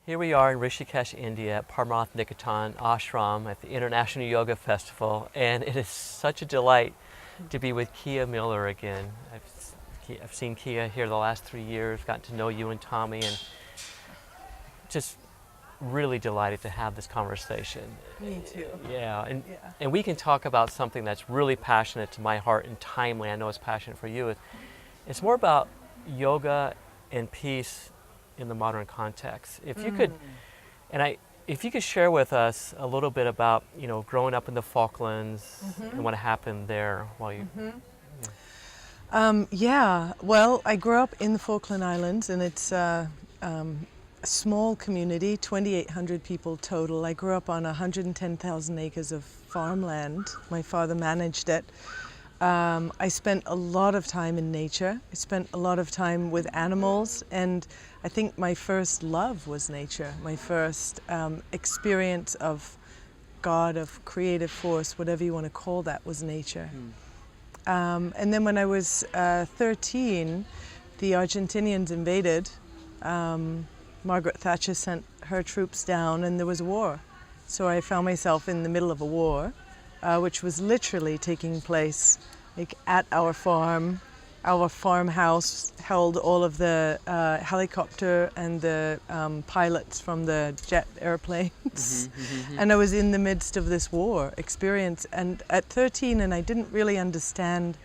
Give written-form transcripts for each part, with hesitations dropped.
Here we are in Rishikesh, India at Paramahansa Nikatan Ashram at the International Yoga Festival, and it is such a delight to be with Kia Miller again. I've seen Kia here the last 3 years, gotten to know you and Tommy, and just really delighted to have this conversation. Me too. Yeah, and we can talk about something that's really passionate to my heart and timely. I know it's passionate for you. It's more about yoga and peace in the modern context. If you could, if you could share with us a little bit about, growing up in the Falklands and what happened there while you. Well, I grew up in the Falkland Islands, and it's a small community, 2,800 people total. I grew up on 110,000 acres of farmland. My father managed it. I spent a lot of time in nature. I spent a lot of time with animals, and I think my first love was nature. My first experience of God, of creative force, whatever you want to call that, was nature. And then when I was 13, the Argentinians invaded. Margaret Thatcher sent her troops down, and there was a war. So I found myself in the middle of a war, which was literally taking place at our farm. Our farmhouse held all of the helicopter and the pilots from the jet airplanes. And I was in the midst of this war experience. And at 13, and I didn't really understand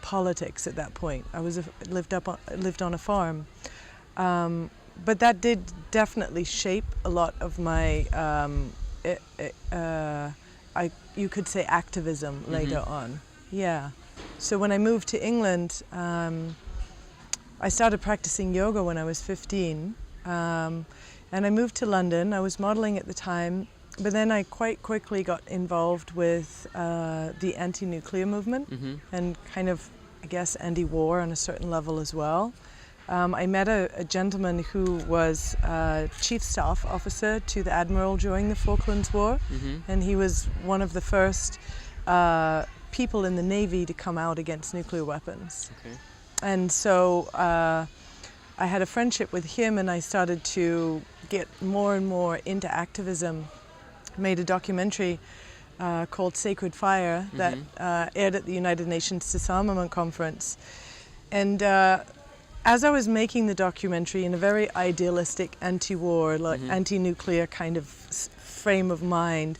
politics at that point. I lived on a farm. But that did definitely shape a lot of my, you could say, activism later on. Yeah. So when I moved to England, I started practicing yoga when I was 15. And I moved to London. I was modeling at the time, but then I quite quickly got involved with the anti-nuclear movement and kind of, I guess, anti-war on a certain level as well. I met a gentleman who was Chief Staff Officer to the Admiral during the Falklands War, and he was one of the first people in the Navy to come out against nuclear weapons. Okay. And so I had a friendship with him, and I started to get more and more into activism. Made a documentary called Sacred Fire that aired at the United Nations Disarmament Conference. And as I was making the documentary in a very idealistic anti-war, like anti-nuclear kind of frame of mind,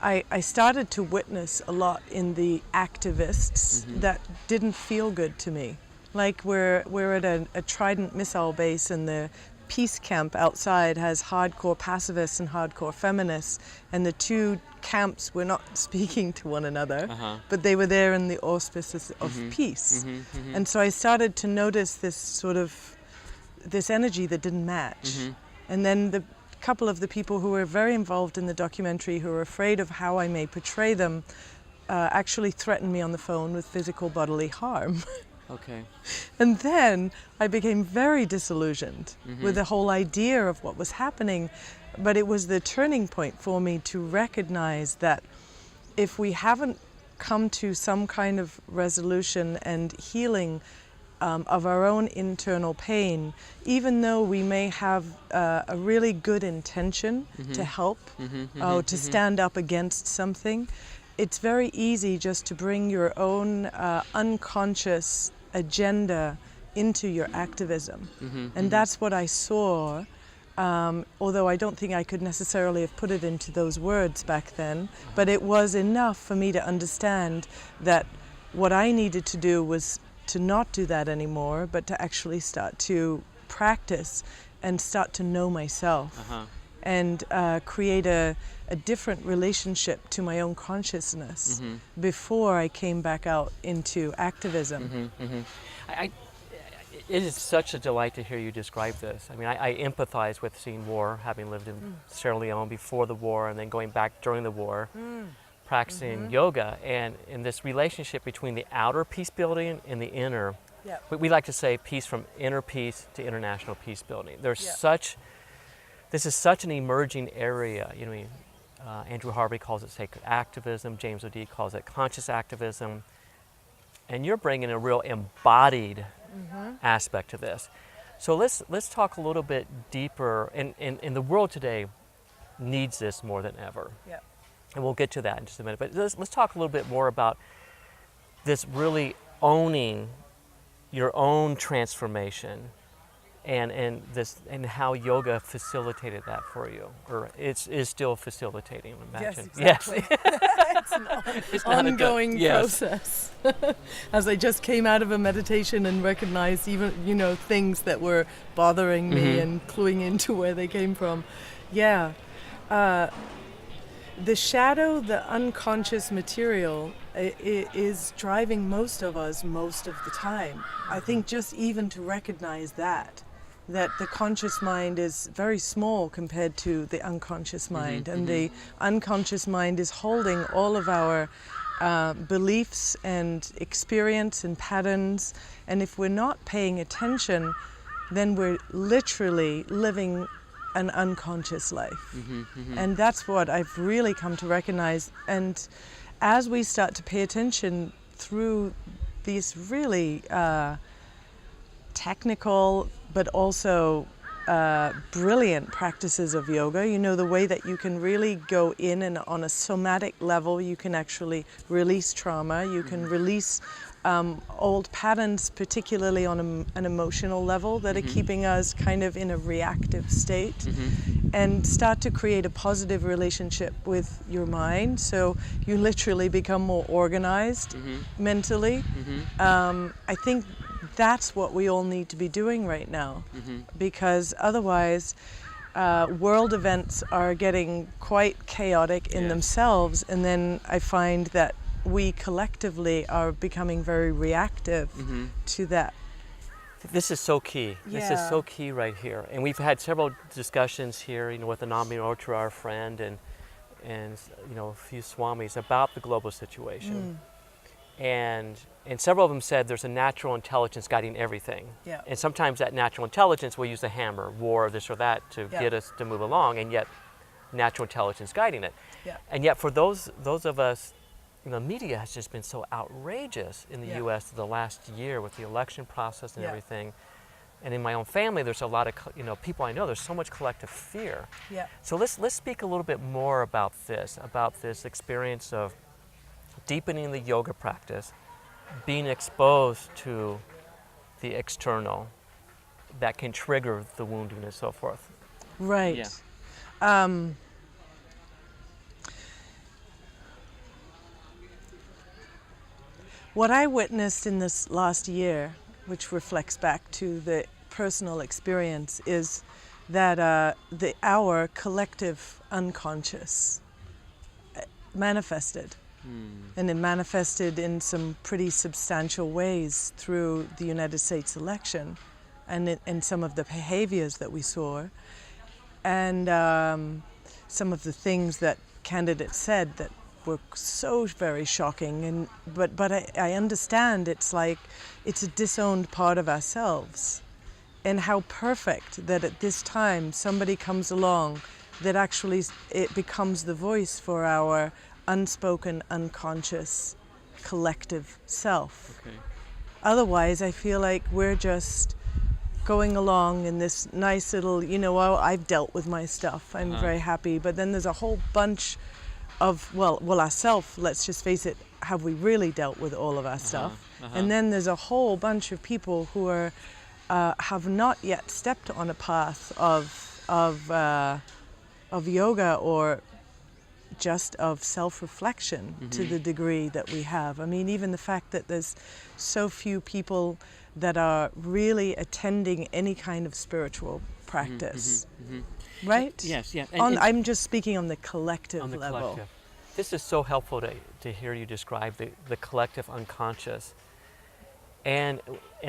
I started to witness a lot in the activists that didn't feel good to me. Like we're at a Trident missile base, and the peace camp outside has hardcore pacifists and hardcore feminists, and the two camps were not speaking to one another, but they were there in the auspices of peace. And so I started to notice this energy that didn't match. And then the couple of the people who were very involved in the documentary, who were afraid of how I may portray them, actually threatened me on the phone with physical bodily harm. Okay. And then I became very disillusioned with the whole idea of what was happening. But it was the turning point for me to recognize that if we haven't come to some kind of resolution and healing of our own internal pain, even though we may have a really good intention to help or to stand up against something, it's very easy just to bring your own unconscious agenda into your activism. And that's what I saw, although I don't think I could necessarily have put it into those words back then, but it was enough for me to understand that what I needed to do was to not do that anymore, but to actually start to practice and start to know myself and create a different relationship to my own consciousness before I came back out into activism. It is such a delight to hear you describe this. I mean, I empathize with seeing war, having lived in Sierra Leone before the war and then going back during the war, practicing yoga, and in this relationship between the outer peace building and the inner. We like to say peace from inner peace to international peace building. This is such an emerging area. Andrew Harvey calls it sacred activism. James O'Dea calls it conscious activism. And you're bringing a real embodied aspect to this. So let's talk a little bit deeper. And the world today needs this more than ever. Yeah. And we'll get to that in just a minute. But let's talk a little bit more about this really owning your own transformation and how yoga facilitated that for you, or is still facilitating, I imagine. Yes, exactly. Yes. It's an ongoing yes. process. As I just came out of a meditation and recognized even, things that were bothering me and cluing into where they came from. Yeah. The shadow, the unconscious material, is driving most of us most of the time. I think just even to recognize that the conscious mind is very small compared to the unconscious mind, and the unconscious mind is holding all of our beliefs and experience and patterns, and if we're not paying attention, then we're literally living an unconscious life. And that's what I've really come to recognize. And as we start to pay attention through these really technical but also brilliant practices of yoga, the way that you can really go in and on a somatic level, you can actually release trauma, you can release old patterns, particularly on an emotional level, that are keeping us kind of in a reactive state, and start to create a positive relationship with your mind. So you literally become more organized mentally. I think that's what we all need to be doing right now, because otherwise world events are getting quite chaotic in themselves, and then I find that we collectively are becoming very reactive to that. This is so key. This is so key right here. And we've had several discussions here, with Anami Otra, our friend, and a few swamis about the global situation. And several of them said there's a natural intelligence guiding everything. Yeah. And sometimes that natural intelligence will use the hammer, war, this or that, to get us to move along, and yet natural intelligence guiding it. Yeah. And yet for those of us, media has just been so outrageous in the U.S. the last year with the election process and everything. And in my own family, there's a lot of people I know. There's so much collective fear. Yeah. So let's speak a little bit more about this experience of deepening the yoga practice, being exposed to the external that can trigger the wounding and so forth. Right. Yeah. What I witnessed in this last year, which reflects back to the personal experience, is that our collective unconscious manifested. And it manifested in some pretty substantial ways through the United States election and in some of the behaviors that we saw, and some of the things that candidates said that were so very shocking. But I understand it's like it's a disowned part of ourselves, and how perfect that at this time somebody comes along that actually it becomes the voice for our unspoken, unconscious, collective self. Okay. Otherwise, I feel like we're just going along in this nice little, I've dealt with my stuff, I'm very happy, but then there's a whole bunch of, ourself, let's just face it, have we really dealt with all of our stuff? And then there's a whole bunch of people who are have not yet stepped on a path of yoga or just of self-reflection to the degree that we have. I mean, even the fact that there's so few people that are really attending any kind of spiritual practice, right? Yes, yeah. I'm just speaking on the collective level. Collective. This is so helpful to hear you describe the collective unconscious. And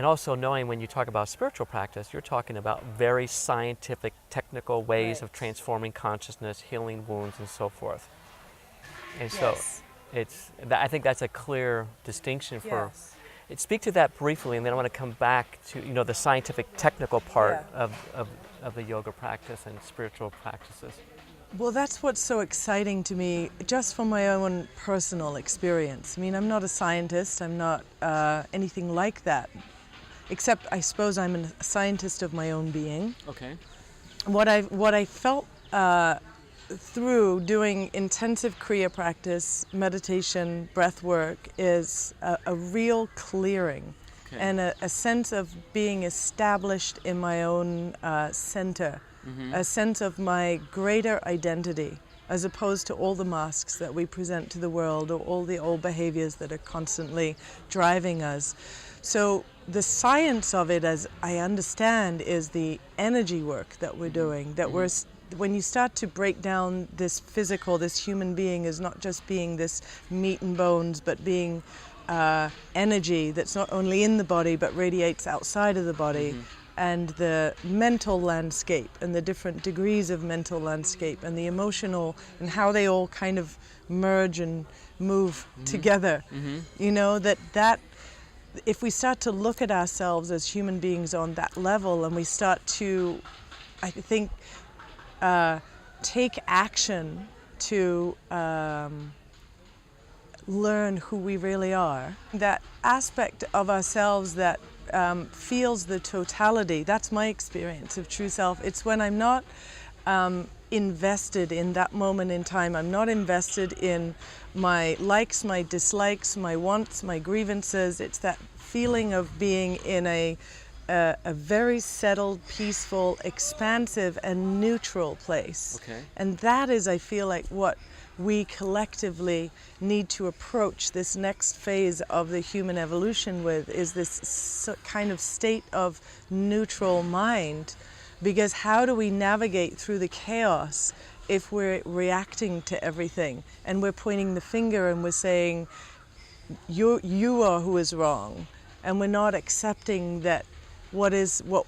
also knowing when you talk about spiritual practice, you're talking about very scientific, technical ways of transforming consciousness, healing wounds, and so forth. And so I think that's a clear distinction for. Speak to that briefly, and then I want to come back to the scientific, technical part of the yoga practice and spiritual practices. Well, that's what's so exciting to me, just from my own personal experience. I mean, I'm not a scientist, I'm not anything like that. except I suppose I'm a scientist of my own being. Okay. What I felt through doing intensive Kriya practice, meditation, breath work is a real clearing. Okay. And a sense of being established in my own center, a sense of my greater identity, as opposed to all the masks that we present to the world or all the old behaviors that are constantly driving us. So the science of it, as I understand, is the energy work that we're doing, that when you start to break down this physical, this human being is not just being this meat and bones, but being energy that's not only in the body but radiates outside of the body, and the mental landscape and the different degrees of mental landscape and the emotional and how they all kind of merge and move together. You know, that if we start to look at ourselves as human beings on that level, and we start to, I think, take action to learn who we really are. That aspect of ourselves that feels the totality, that's my experience of true self. It's when I'm not invested in that moment in time. I'm not invested in my likes, my dislikes, my wants, my grievances. It's that feeling of being in a very settled, peaceful, expansive, and neutral place. Okay. And that is, I feel like, what we collectively need to approach this next phase of the human evolution with, is this kind of state of neutral mind. Because how do we navigate through the chaos if we're reacting to everything and we're pointing the finger and we're saying, you are who is wrong, and we're not accepting that what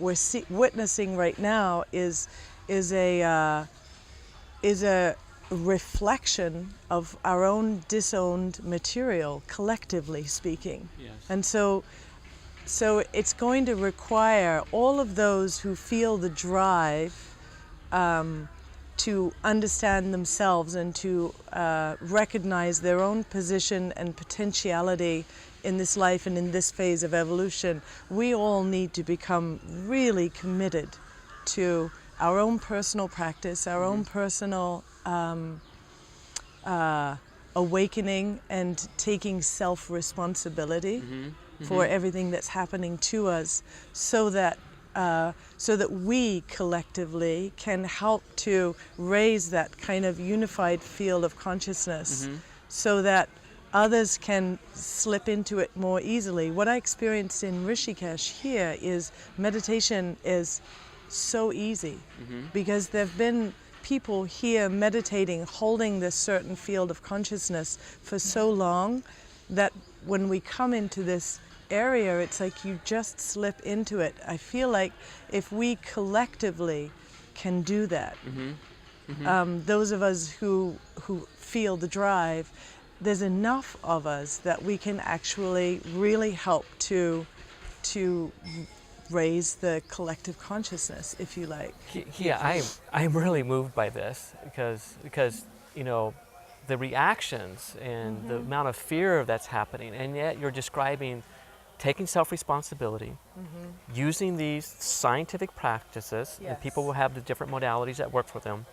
we're witnessing right now is a reflection of our own disowned material, collectively speaking. Yes. And so it's going to require all of those who feel the drive to understand themselves and to recognize their own position and potentiality in this life and in this phase of evolution. We all need to become really committed to our own personal practice, our own personal awakening, and taking self-responsibility for everything that's happening to us, so that we collectively can help to raise that kind of unified field of consciousness, so that others can slip into it more easily. What I experienced in Rishikesh here is meditation is so easy, because there have been people here meditating, holding this certain field of consciousness for so long that when we come into this area, it's like you just slip into it. I feel like if we collectively can do that, those of us who feel the drive, there's enough of us that we can actually really help to raise the collective consciousness, if you like. Yeah, I'm really moved by this because you know, the reactions and the amount of fear that's happening, and yet you're describing taking self-responsibility, using these scientific practices, and people will have the different modalities that work for them,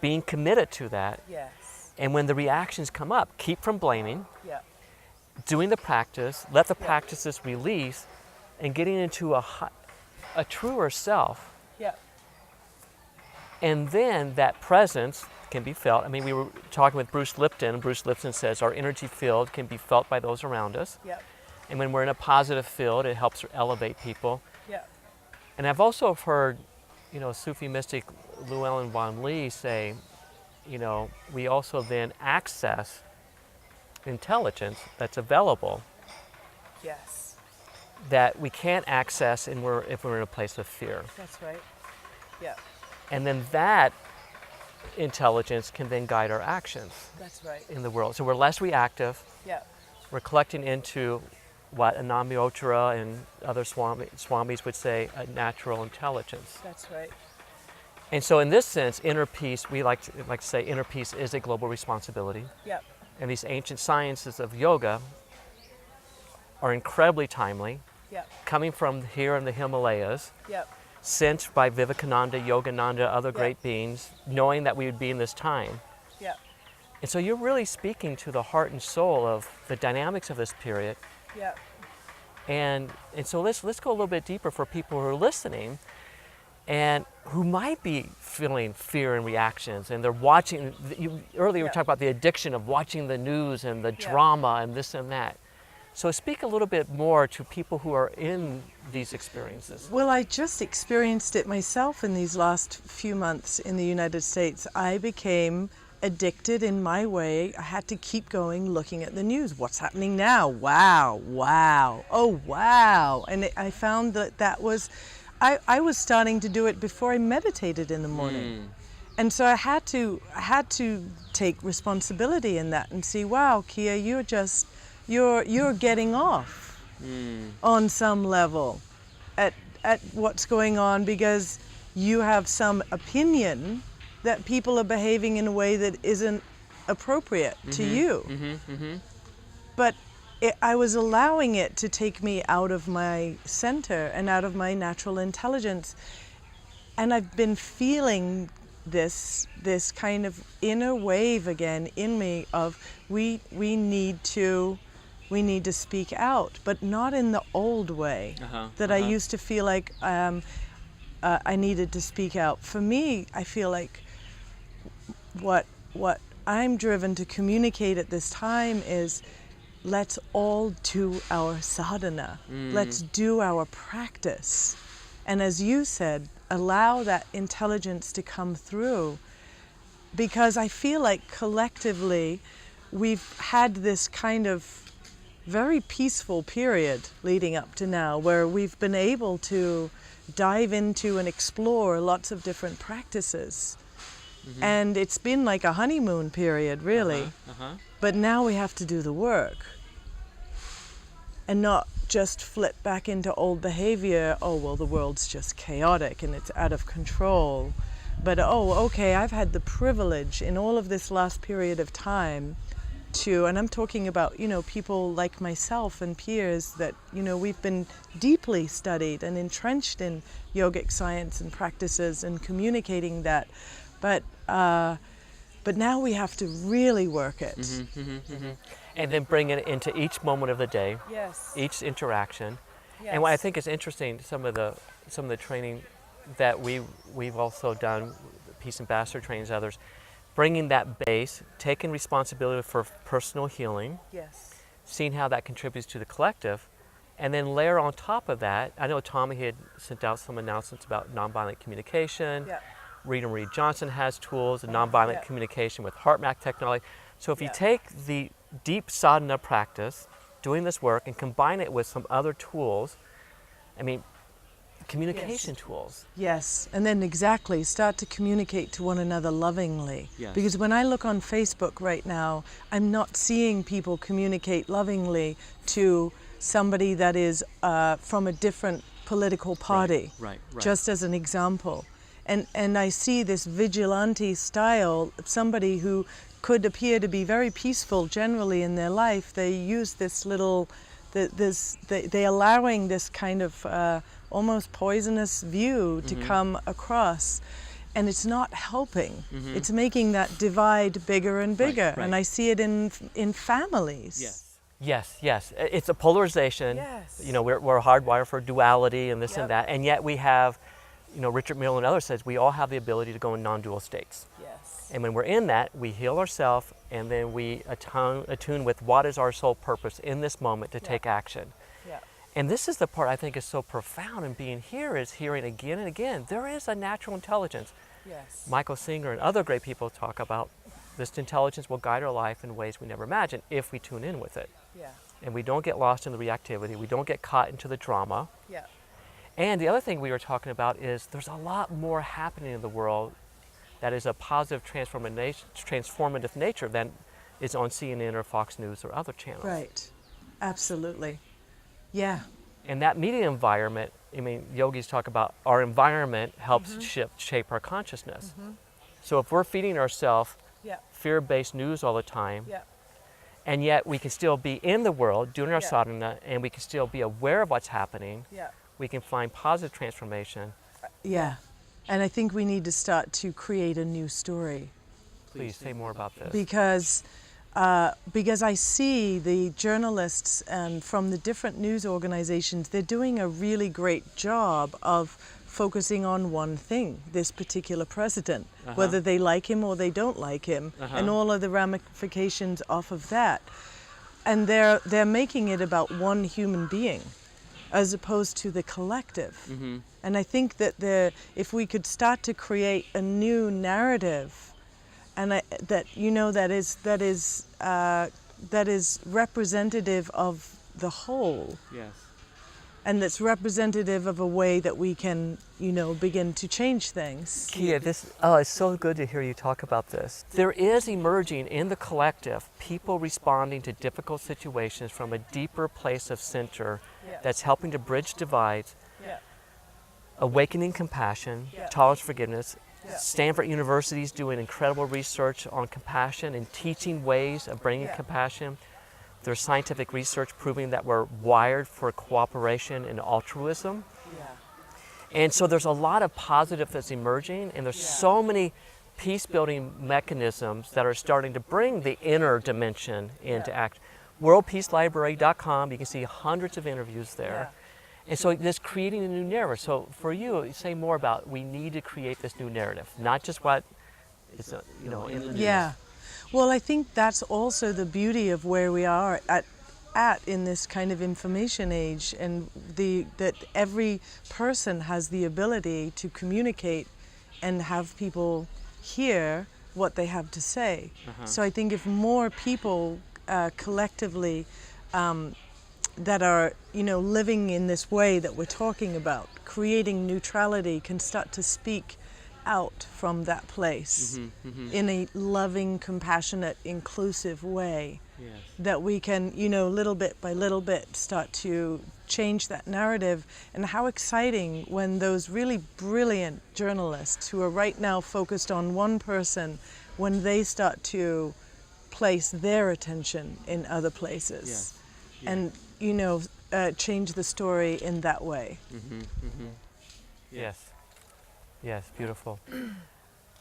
being committed to that. Yes. And when the reactions come up, keep from blaming, Yeah. doing the practice, let the practices release, and getting into a truer self. Yeah. And then that presence can be felt. I mean, we were talking with Bruce Lipton, and Bruce Lipton says our energy field can be felt by those around us. Yeah. And when we're in a positive field, it helps elevate people. Yeah. And I've also heard, you know, Sufi mystic Llewellyn Van Lee say, you know, we also then access intelligence that's available Yes. that we can't access if we're in a place of fear. That's right. Yeah. And then that intelligence can then guide our actions That's right. in the world. So we're less reactive. Yeah. We're collecting into what Anamyotra and other swamis would say, a natural intelligence. That's right. And so in this sense, inner peace, we like to say inner peace is a global responsibility. Yeah. And these ancient sciences of yoga are incredibly timely. Yep. coming from here in the Himalayas, Yep. sent by Vivekananda, Yogananda, other Yep. great beings, knowing that we would be in this time. Yep. And so you're really speaking to the heart and soul of the dynamics of this period. Yep. And so let's go a little bit deeper for people who are listening and who might be feeling fear and reactions, and they're watching. Earlier we Yeah. talked about the addiction of watching the news and the Yeah. drama and this and that. So speak a little bit more to people who are in these experiences. Well, I just experienced it myself in these last few months in the United States. I became addicted in my way. I had to keep going, looking at the news. What's happening now? Wow, wow, oh, wow. And I found that was, I was starting to do it before I meditated in the morning. And so I had to take responsibility in that and see, wow, Kia, you're getting off on some level at what's going on, because you have some opinion that people are behaving in a way that isn't appropriate to you. But I was allowing it to take me out of my center and out of my natural intelligence. And I've been feeling this kind of inner wave again in me of we need to speak out, but not in the old way that I used to feel like I needed to speak out. For me, I feel like what I'm driven to communicate at this time is, let's all do our sadhana. Let's do our practice. And as you said, allow that intelligence to come through, because I feel like collectively we've had this kind of very peaceful period leading up to now, where we've been able to dive into and explore lots of different practices. And it's been like a honeymoon period, really. But now we have to do the work and not just flip back into old behavior. Oh, well, the world's just chaotic and it's out of control. But, oh, okay, I've had the privilege in all of this last period of time to, and I'm talking about, people like myself and peers that, we've been deeply studied and entrenched in yogic science and practices and communicating that. But now we have to really work it. And then bring it into each moment of the day, Yes. each interaction. Yes. And what I think is interesting, some of the training that we've also done, Peace Ambassador trainings, others, bringing that base, taking responsibility for personal healing, Yes. seeing how that contributes to the collective, and then layer on top of that. I know Tommy had sent out some announcements about nonviolent communication. Yeah. Rita Marie Johnson has tools in nonviolent communication with HeartMath technology. So if you take the deep sadhana practice, doing this work, and combine it with some other tools, communication tools. Yes, and then start to communicate to one another lovingly. Yes. Because when I look on Facebook right now, I'm not seeing people communicate lovingly to somebody that is from a different political party. Right. Just as an example. And I see this vigilante style, somebody who could appear to be very peaceful generally in their life. They use this little, they allowing this kind of almost poisonous view to come across. And it's not helping. It's making that divide bigger and bigger. Right. And I see it in families. Yes. It's a polarization. Yes. We're hardwired for duality and this and Yep. that. And yet we have, Richard Mille and others says we all have the ability to go in non-dual states. Yes. And when we're in that, we heal ourselves, and then we attune with what is our sole purpose in this moment to take action. Yeah. And this is the part I think is so profound in being here, is hearing again and again, there is a natural intelligence. Yes. Michael Singer and other great people talk about this intelligence will guide our life in ways we never imagined if we tune in with it. Yeah. And we don't get lost in the reactivity, we don't get caught into the drama. Yeah. And the other thing we were talking about is there's a lot more happening in the world that is a positive transformative nature than is on CNN or Fox News or other channels. Right. Absolutely. Yeah. And that media environment, yogis talk about our environment helps shape our consciousness. So if we're feeding ourselves Yeah. fear-based news all the time, Yeah. and yet we can still be in the world doing our Yeah. sadhana, and we can still be aware of what's happening. Yeah. We can find positive transformation. Yeah. And I think we need to start to create a new story. Please say more about this. Because I see the journalists and from the different news organizations, they're doing a really great job of focusing on one thing, this particular president, whether they like him or they don't like him, and all of the ramifications off of that. And they're making it about one human being as opposed to the collective. And I think that if we could start to create a new narrative, and that is representative of the whole, Yes. and that's representative of a way that we can, begin to change things. Kia, it's so good to hear you talk about this. There is emerging in the collective people responding to difficult situations from a deeper place of center that's helping to bridge divides, awakening compassion, tolerance, forgiveness. Stanford University is doing incredible research on compassion and teaching ways of bringing compassion. There's scientific research proving that we're wired for cooperation and altruism. And so there's a lot of positive that's emerging, and there's so many peace-building mechanisms that are starting to bring the inner dimension into act. WorldPeaceLibrary.com, you can see hundreds of interviews there. And so this creating a new narrative. So for you, say more about we need to create this new narrative, not just what is in the news. Yeah. Well, I think that's also the beauty of where we are at in this kind of information age, and that every person has the ability to communicate and have people hear what they have to say. So I think if more people collectively that are, living in this way that we're talking about, creating neutrality, can start to speak out from that place in a loving, compassionate, inclusive way. That we can, little bit by little bit start to change that narrative. And how exciting when those really brilliant journalists who are right now focused on one person, when they start to place their attention in other places and, change the story in that way. Yes, beautiful.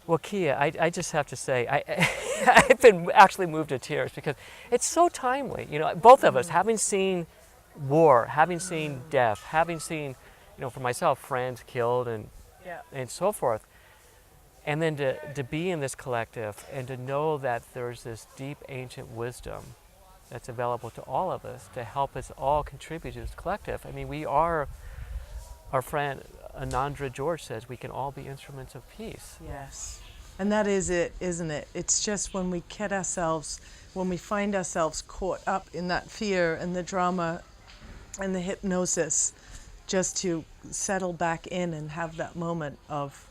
Well, Kia, I just have to say, I've been actually moved to tears because it's so timely. Both of us, having seen war, having seen death, having seen, for myself, friends killed and so forth. And then to be in this collective and to know that there's this deep ancient wisdom that's available to all of us to help us all contribute to this collective. I mean, we are, our friend Anandra George says, we can all be instruments of peace. Yes. And that is it, isn't it? It's just when we when we find ourselves caught up in that fear and the drama and the hypnosis, just to settle back in and have that moment of,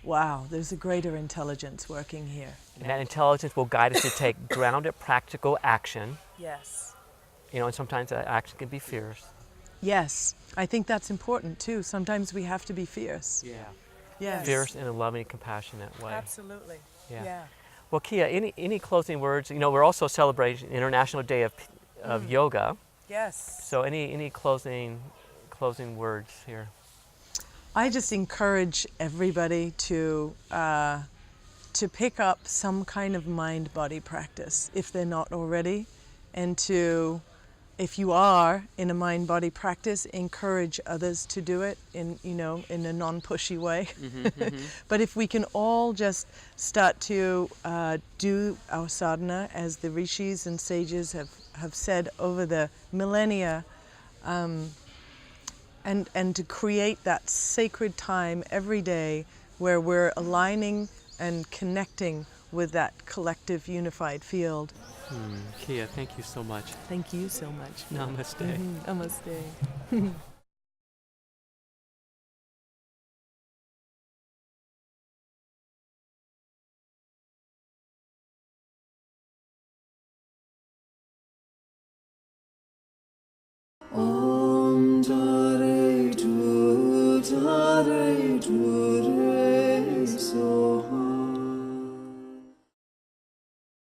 wow, there's a greater intelligence working here. And that intelligence will guide us to take grounded, practical action. Yes. And sometimes that action can be fierce. Yes, I think that's important too. Sometimes we have to be fierce. Yes. Fierce in a loving, compassionate way. Absolutely. Yeah. Well, Kia, any closing words? We're also celebrating International Day of Yoga. Yes. So any closing words here? I just encourage everybody to pick up some kind of mind-body practice if they're not already, and if you are in a mind-body practice, encourage others to do it in a non-pushy way. But if we can all just start to do our sadhana, as the rishis and sages have said over the millennia, and to create that sacred time every day where we're aligning and connecting with that collective unified field. Kia, thank you so much. Thank you so much. Namaste. Namaste. Om Tare Tu Re So